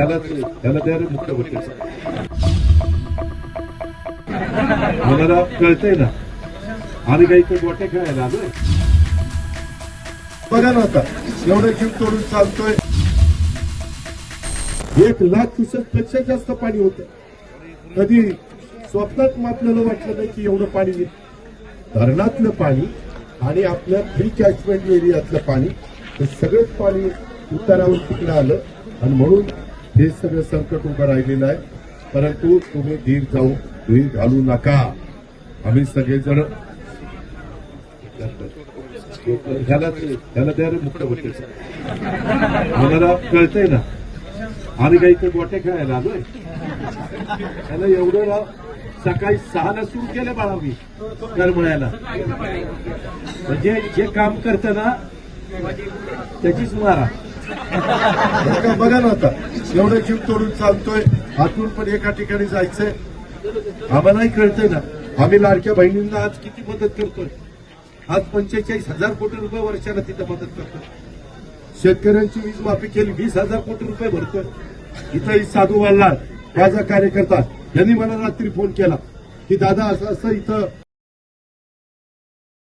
त्याला द्या रे मुक्त होते मला कळतंय ना. आम्ही काही इथे गोटे खेळायला आलोय. बघा ना आता एवढं जीव तोडून चालतोय. 1,00,000 क्युसेक पेक्षा जास्त पाणी होतं. कधी स्वप्नात आपल्याला वाटलं नाही की एवढं पाणी येईल. धरणातलं पाणी आणि आपल्या फ्री कॅचमेंट एरियातलं पाणी हे सगळंच पाणी उतारावर तिकडे आलं आणि म्हणून हे सगळं संकट उभं राहिलेलं आहे. परंतु तुम्ही धीर घालू नका. आम्ही सगळेजण त्याला द्या रे मुक्त होते मला कळतंय ना. आम्ही काही इथे गोटे खेळायला आलोय. त्याला एवढं ना सकाळी 6ला सुरू केलं बाळा मी करमळ्याला. म्हणजे जे काम करतं ना त्याचीच मारा. बघा ना आता एवढं जीव तोडून चालतोय. आतून पण एका ठिकाणी जायचंय. आम्हालाही कळतंय ना. आम्ही लाडक्या बहिणींना आज किती मदत करतोय. आज 45,000 कोटी रुपये वर्षाला तिथं मदत करतोय. शेतकऱ्यांची वीज माफी केली 20,000 कोटी रुपये भरतोय. इथं साधू वाल्लार माझा कार्यकर्ता यांनी मला रात्री फोन केला की दादा असं इथं